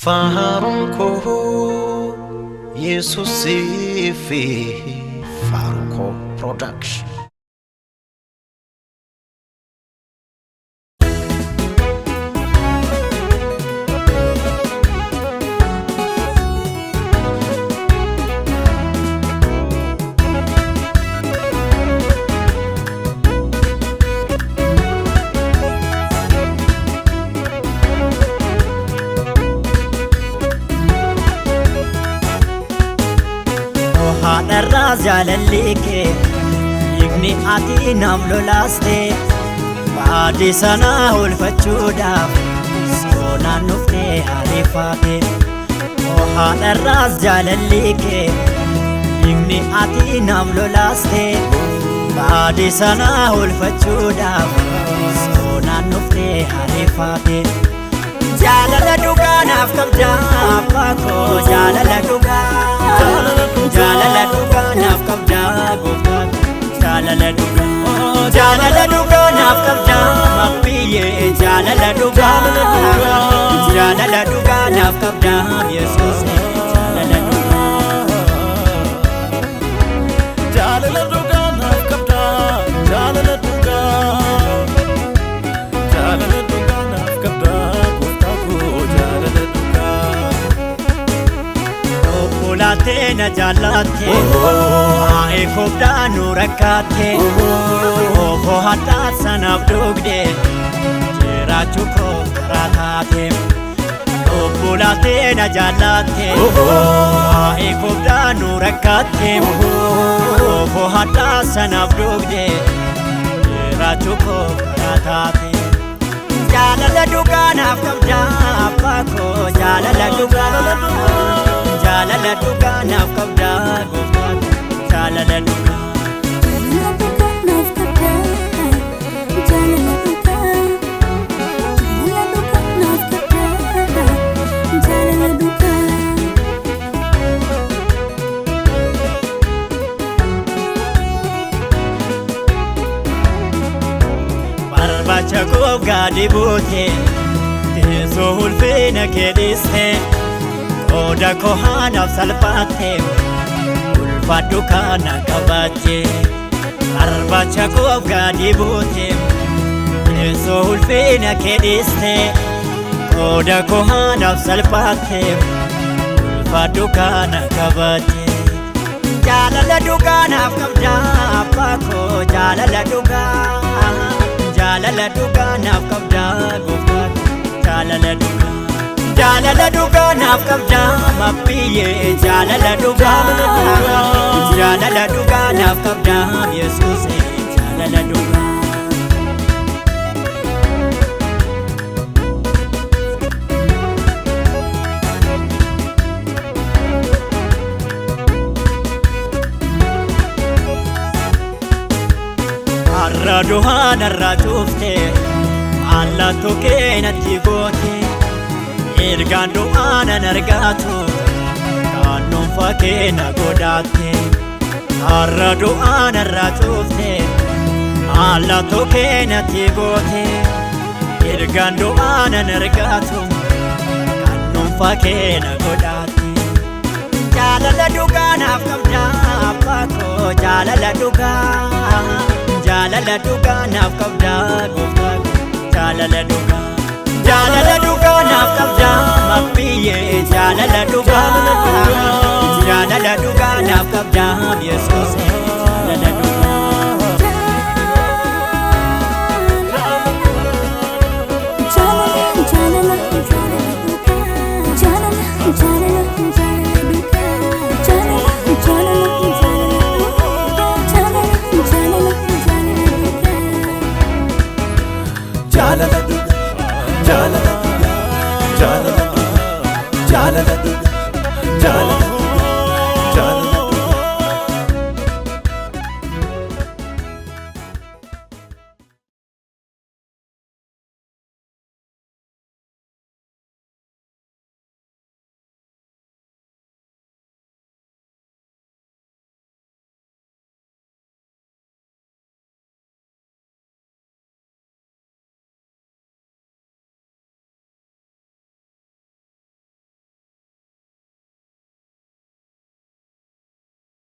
Faharonko Jesus Sifi Faharonko Production. الراس على الليكي يغني عتي نملو لاستي بعد سنة والفتشودا سونا نفتي عرفاتي وحال الراس على الليكي يغني عتي نملو لاستي بعد سنة والفتشودا سونا نفتي عرفاتي جالة دوغا نفتم جاباكو جالة دوغا Jalala duga nafkam jago Jalala duga nafkam jago Piye jalala duga nafkam jago Yesus jalala duga nafkam jago nafkam jago Tena jalate Ae kobda nurakate Oho hata sanab dugde Jera chuko karatate Opula tena jalate Ae kobda nurakate Oho hata sanab dugde Jera chuko karatate Jalala duga nafkam jaapako Jalala duga Jalala duga nafkam jago Jalala duga nafkam jago Jalala duga nafkam jago Jalala duga Barbacha ko gadi bote Teso hulfina kediste Oda kohana salpate Ulfadu kana kabate Arbacha ko gadi bote Yeso ulfina kediste Oda kohana salpate Ulfadu kana kabate Jalala duga nafkam jaapako Jalala duga nafkam jago Jalala duga nafkam jama piye Jalala duga nafkam jam Yesus Jalala duga Arra duhana rajufte alla tokena tigote Ergando ana nargato Kannon fakena godate Arrado ana ratufte Alla tokena tigote Ergando ana nargato Kannon fakena godate Jalala duga nafkam jaapako Jalala duga nafkam jago Jalala duga nafkam jama piye Jalala duga nafkam jam Yesus Jalala duga Jalala